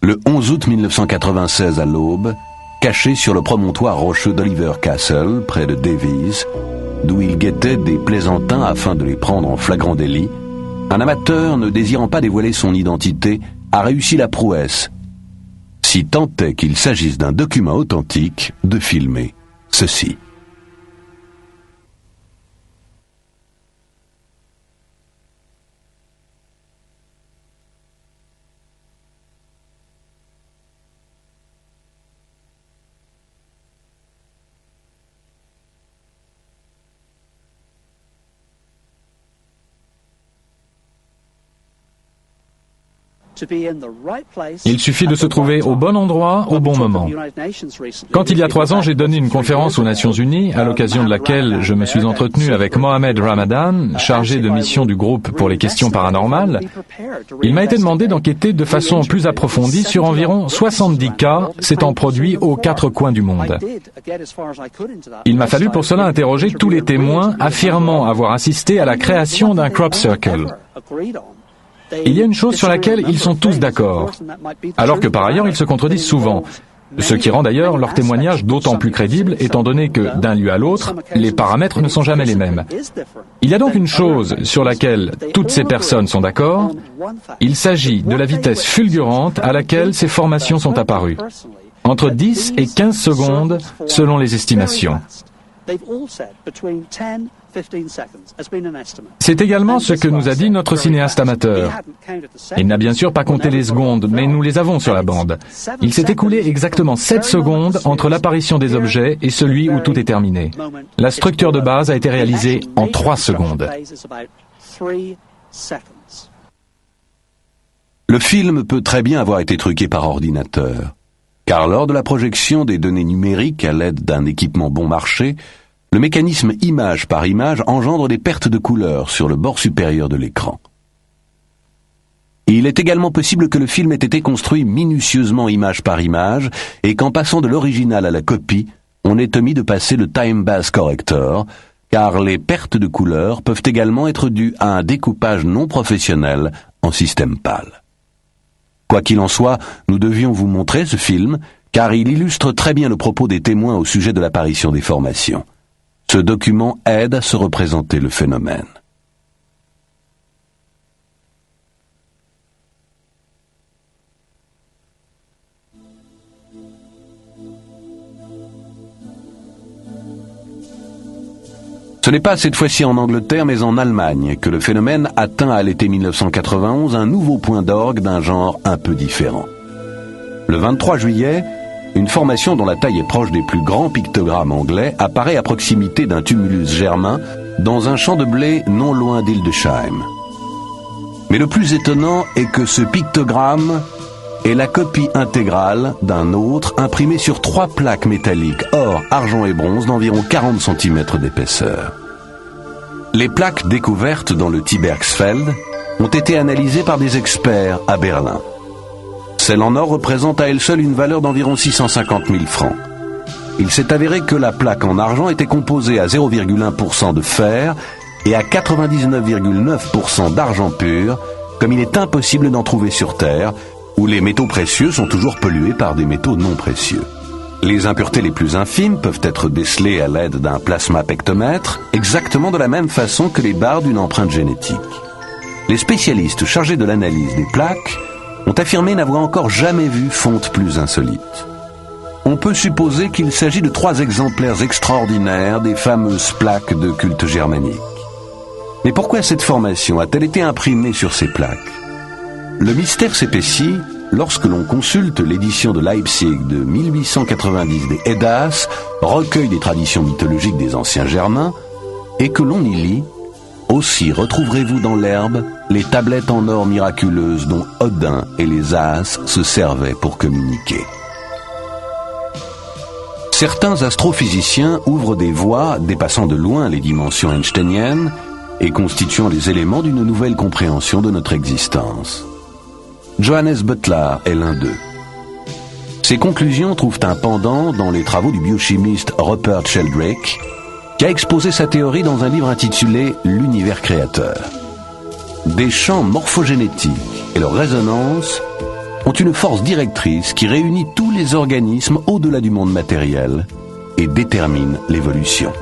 Le 11 août 1996 à l'aube, caché sur le promontoire rocheux d'Oliver Castle, près de Davies, d'où il guettait des plaisantins afin de les prendre en flagrant délit, un amateur ne désirant pas dévoiler son identité a réussi la prouesse, si tant est qu'il s'agisse d'un document authentique, de filmer ceci. Il suffit de se trouver au bon endroit, au bon moment. Quand il y a 3 ans, j'ai donné une conférence aux Nations Unies, à l'occasion de laquelle je me suis entretenu avec Mohamed Ramadan, chargé de mission du groupe pour les questions paranormales. Il m'a été demandé d'enquêter de façon plus approfondie sur environ 70 cas s'étant produits aux 4 coins du monde. Il m'a fallu pour cela interroger tous les témoins affirmant avoir assisté à la création d'un crop circle. Il y a une chose sur laquelle ils sont tous d'accord, alors que par ailleurs ils se contredisent souvent, ce qui rend d'ailleurs leur témoignage d'autant plus crédible étant donné que, d'un lieu à l'autre, les paramètres ne sont jamais les mêmes. Il y a donc une chose sur laquelle toutes ces personnes sont d'accord, il s'agit de la vitesse fulgurante à laquelle ces formations sont apparues, entre 10 et 15 secondes selon les estimations. C'est également ce que nous a dit notre cinéaste amateur. Il n'a bien sûr pas compté les secondes, mais nous les avons sur la bande. Il s'est écoulé exactement 7 secondes entre l'apparition des objets et celui où tout est terminé. La structure de base a été réalisée en 3 secondes. Le film peut très bien avoir été truqué par ordinateur, car lors de la projection des données numériques à l'aide d'un équipement bon marché, le mécanisme image par image engendre des pertes de couleur sur le bord supérieur de l'écran. Il est également possible que le film ait été construit minutieusement image par image et qu'en passant de l'original à la copie, on ait omis de passer le Time Base Corrector, car les pertes de couleur peuvent également être dues à un découpage non professionnel en système PAL. Quoi qu'il en soit, nous devions vous montrer ce film, car il illustre très bien le propos des témoins au sujet de l'apparition des formations. Ce document aide à se représenter le phénomène. Ce n'est pas cette fois-ci en Angleterre, mais en Allemagne, que le phénomène atteint à l'été 1991 un nouveau point d'orgue d'un genre un peu différent. Le 23 juillet, une formation dont la taille est proche des plus grands pictogrammes anglais apparaît à proximité d'un tumulus germain dans un champ de blé non loin d'Hildesheim. Mais le plus étonnant est que ce pictogramme est la copie intégrale d'un autre imprimé sur 3 plaques métalliques or, argent et bronze d'environ 40 cm d'épaisseur. Les plaques découvertes dans le Tibergsfeld ont été analysées par des experts à Berlin. Celle en or représente à elle seule une valeur d'environ 650 000 francs. Il s'est avéré que la plaque en argent était composée à 0,1% de fer et à 99,9% d'argent pur, comme il est impossible d'en trouver sur Terre, où les métaux précieux sont toujours pollués par des métaux non précieux. Les impuretés les plus infimes peuvent être décelées à l'aide d'un plasmapectomètre, exactement de la même façon que les barres d'une empreinte génétique. Les spécialistes chargés de l'analyse des plaques ont affirmé n'avoir encore jamais vu fonte plus insolite. On peut supposer qu'il s'agit de 3 exemplaires extraordinaires des fameuses plaques de culte germanique. Mais pourquoi cette formation a-t-elle été imprimée sur ces plaques? Le mystère s'épaissit lorsque l'on consulte l'édition de Leipzig de 1890 des Eddas, recueil des traditions mythologiques des anciens Germains, et que l'on y lit « Aussi retrouverez-vous dans l'herbe les tablettes en or miraculeuses dont Odin et les As se servaient pour communiquer. » Certains astrophysiciens ouvrent des voies dépassant de loin les dimensions einsteiniennes et constituant les éléments d'une nouvelle compréhension de notre existence. Johannes Butler est l'un d'eux. Ces conclusions trouvent un pendant dans les travaux du biochimiste Rupert Sheldrake, qui a exposé sa théorie dans un livre intitulé « L'univers créateur ». Des champs morphogénétiques et leur résonance ont une force directrice qui réunit tous les organismes au-delà du monde matériel et détermine l'évolution.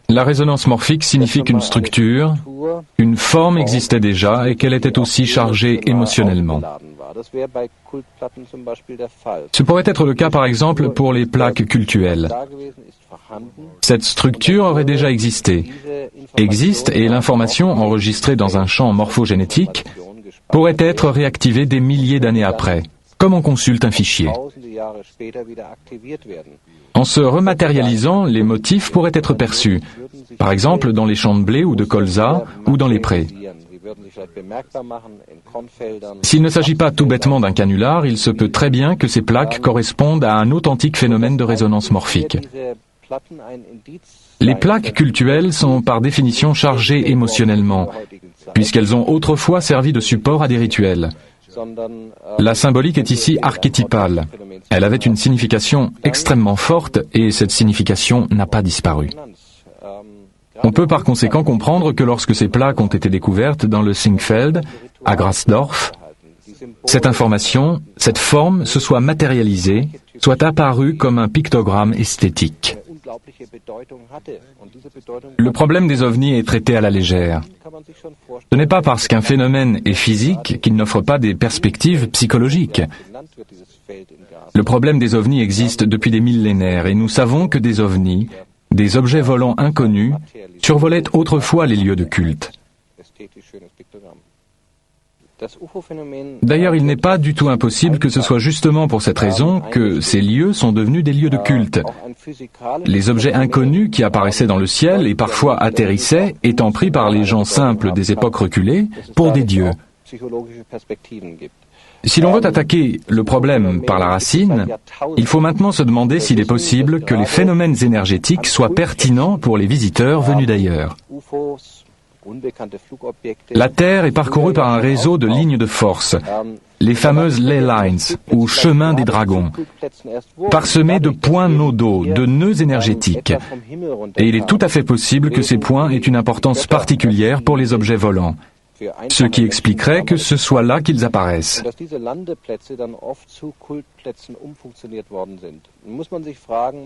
La résonance morphique signifie qu'une structure, une forme existait déjà et qu'elle était aussi chargée émotionnellement. Ce pourrait être le cas par exemple pour les plaques cultuelles. Cette structure aurait déjà existé, existe et l'information enregistrée dans un champ morphogénétique pourrait être réactivée des milliers d'années après, comme on consulte un fichier. En se rematérialisant, les motifs pourraient être perçus, par exemple dans les champs de blé ou de colza ou dans les prés. S'il ne s'agit pas tout bêtement d'un canular, il se peut très bien que ces plaques correspondent à un authentique phénomène de résonance morphique. Les plaques cultuelles sont par définition chargées émotionnellement, puisqu'elles ont autrefois servi de support à des rituels. La symbolique est ici archétypale. Elle avait une signification extrêmement forte et cette signification n'a pas disparu. On peut par conséquent comprendre que lorsque ces plaques ont été découvertes dans le Singfeld, à Grasdorf, cette information, cette forme se soit matérialisée, soit apparue comme un pictogramme esthétique. Le problème des ovnis est traité à la légère. Ce n'est pas parce qu'un phénomène est physique qu'il n'offre pas des perspectives psychologiques. Le problème des ovnis existe depuis des millénaires et nous savons que des ovnis, des objets volants inconnus, survolaient autrefois les lieux de culte. D'ailleurs, il n'est pas du tout impossible que ce soit justement pour cette raison que ces lieux sont devenus des lieux de culte. Les objets inconnus qui apparaissaient dans le ciel et parfois atterrissaient, étant pris par les gens simples des époques reculées pour des dieux. Si l'on veut attaquer le problème par la racine, il faut maintenant se demander s'il est possible que les phénomènes énergétiques soient pertinents pour les visiteurs venus d'ailleurs. La Terre est parcourue par un réseau de lignes de force, les fameuses ley lines, ou chemins des dragons, parsemés de points nodaux, de nœuds énergétiques. Et il est tout à fait possible que ces points aient une importance particulière pour les objets volants, ce qui expliquerait que ce soit là qu'ils apparaissent.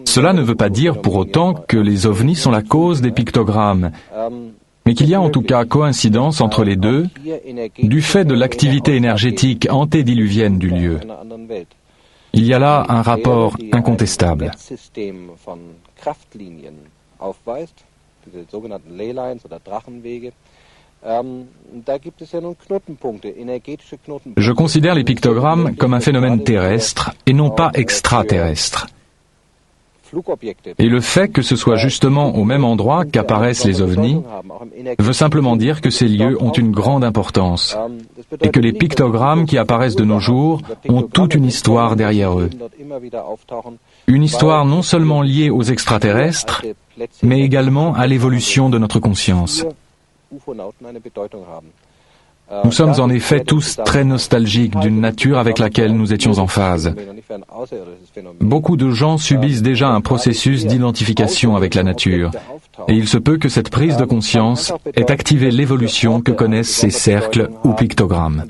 Cela ne veut pas dire pour autant que les ovnis sont la cause des pictogrammes, mais qu'il y a en tout cas coïncidence entre les deux, du fait de l'activité énergétique antédiluvienne du lieu. Il y a là un rapport incontestable. Je considère les pictogrammes comme un phénomène terrestre et non pas extraterrestre. Et le fait que ce soit justement au même endroit qu'apparaissent les ovnis veut simplement dire que ces lieux ont une grande importance et que les pictogrammes qui apparaissent de nos jours ont toute une histoire derrière eux. Une histoire non seulement liée aux extraterrestres, mais également à l'évolution de notre conscience. Nous sommes en effet tous très nostalgiques d'une nature avec laquelle nous étions en phase. Beaucoup de gens subissent déjà un processus d'identification avec la nature, et il se peut que cette prise de conscience ait activé l'évolution que connaissent ces cercles ou pictogrammes.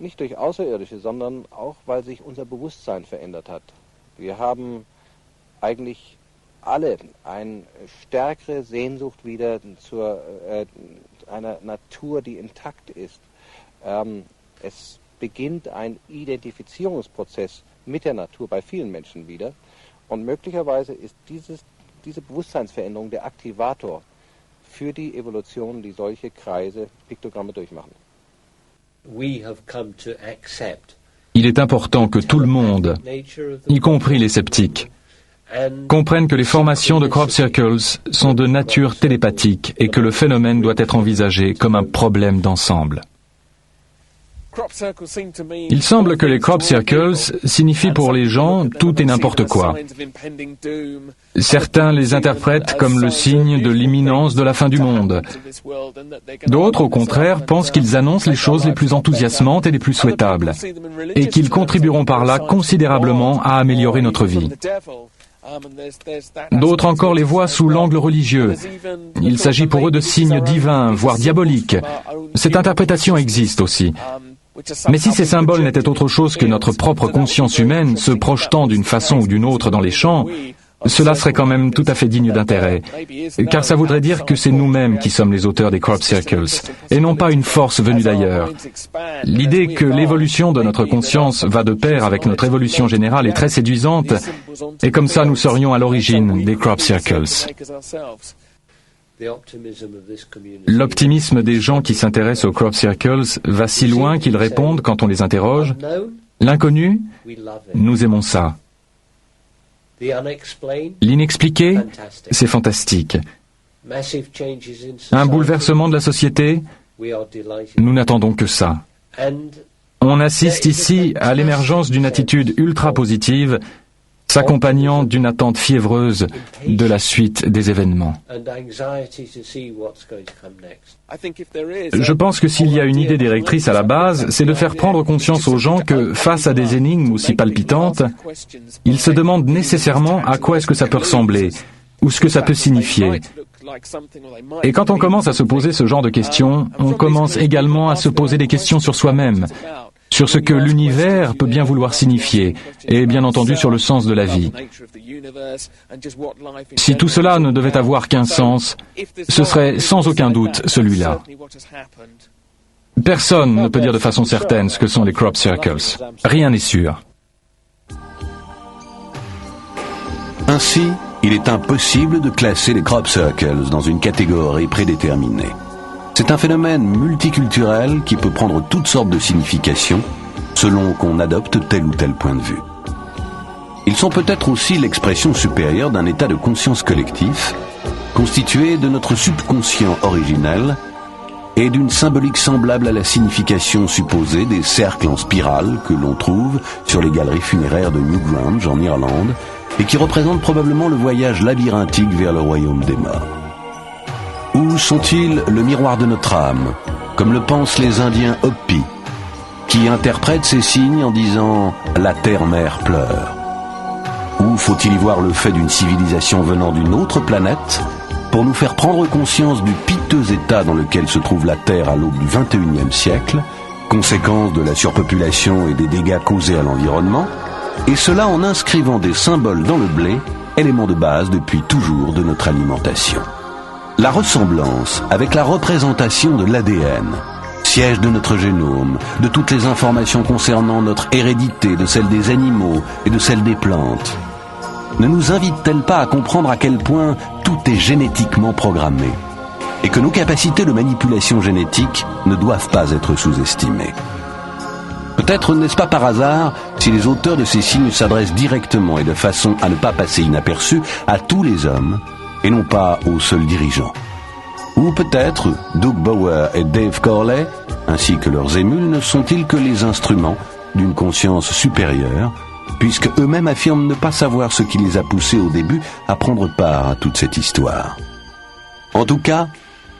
Nicht durch Außerirdische, sondern auch, weil sich unser Bewusstsein verändert hat. Wir haben eigentlich alle eine stärkere Sehnsucht wieder zu einer Natur, die intakt ist. Es beginnt ein Identifizierungsprozess mit der Natur bei vielen Menschen wieder. Und möglicherweise ist diese Bewusstseinsveränderung der Aktivator für die Evolution, die solche Kreise, Piktogramme durchmachen. Il est important que tout le monde, y compris les sceptiques, comprennent que les formations de crop circles sont de nature télépathique et que le phénomène doit être envisagé comme un problème d'ensemble. Il semble que les crop circles signifient pour les gens tout et n'importe quoi. Certains les interprètent comme le signe de l'imminence de la fin du monde. D'autres, au contraire, pensent qu'ils annoncent les choses les plus enthousiasmantes et les plus souhaitables, et qu'ils contribueront par là considérablement à améliorer notre vie. D'autres encore les voient sous l'angle religieux. Il s'agit pour eux de signes divins, voire diaboliques. Cette interprétation existe aussi. Mais si ces symboles n'étaient autre chose que notre propre conscience humaine se projetant d'une façon ou d'une autre dans les champs, cela serait quand même tout à fait digne d'intérêt, car ça voudrait dire que c'est nous-mêmes qui sommes les auteurs des crop circles, et non pas une force venue d'ailleurs. L'idée que l'évolution de notre conscience va de pair avec notre évolution générale est très séduisante, et comme ça nous serions à l'origine des crop circles. L'optimisme des gens qui s'intéressent aux crop circles va si loin qu'ils répondent quand on les interroge « L'inconnu, nous aimons ça. L'inexpliqué, c'est fantastique. Un bouleversement de la société, nous n'attendons que ça. » On assiste ici à l'émergence d'une attitude ultra-positive, s'accompagnant d'une attente fiévreuse de la suite des événements. Je pense que s'il y a une idée directrice à la base, c'est de faire prendre conscience aux gens que, face à des énigmes aussi palpitantes, ils se demandent nécessairement à quoi est-ce que ça peut ressembler, ou ce que ça peut signifier. Et quand on commence à se poser ce genre de questions, on commence également à se poser des questions sur soi-même, sur ce que l'univers peut bien vouloir signifier, et bien entendu sur le sens de la vie. Si tout cela ne devait avoir qu'un sens, ce serait sans aucun doute celui-là. Personne ne peut dire de façon certaine ce que sont les crop circles. Rien n'est sûr. Ainsi, il est impossible de classer les crop circles dans une catégorie prédéterminée. C'est un phénomène multiculturel qui peut prendre toutes sortes de significations selon qu'on adopte tel ou tel point de vue. Ils sont peut-être aussi l'expression supérieure d'un état de conscience collectif constitué de notre subconscient originel et d'une symbolique semblable à la signification supposée des cercles en spirale que l'on trouve sur les galeries funéraires de Newgrange en Irlande et qui représentent probablement le voyage labyrinthique vers le royaume des morts. Ou sont-ils le miroir de notre âme, comme le pensent les Indiens Hopi, qui interprètent ces signes en disant « la terre-mère pleure » ? Ou faut-il y voir le fait d'une civilisation venant d'une autre planète pour nous faire prendre conscience du piteux état dans lequel se trouve la Terre à l'aube du XXIe siècle, conséquence de la surpopulation et des dégâts causés à l'environnement, et cela en inscrivant des symboles dans le blé, élément de base depuis toujours de notre alimentation. La ressemblance avec la représentation de l'ADN, siège de notre génome, de toutes les informations concernant notre hérédité, de celle des animaux et de celle des plantes, ne nous invite-t-elle pas à comprendre à quel point tout est génétiquement programmé et que nos capacités de manipulation génétique ne doivent pas être sous-estimées ? Peut-être n'est-ce pas par hasard si les auteurs de ces signes s'adressent directement et de façon à ne pas passer inaperçus à tous les hommes et non pas aux seuls dirigeants. Ou peut-être Doug Bauer et Dave Corley, ainsi que leurs émules, ne sont-ils que les instruments d'une conscience supérieure, puisque eux-mêmes affirment ne pas savoir ce qui les a poussés au début à prendre part à toute cette histoire. En tout cas,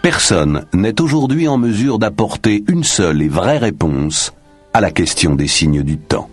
personne n'est aujourd'hui en mesure d'apporter une seule et vraie réponse à la question des signes du temps.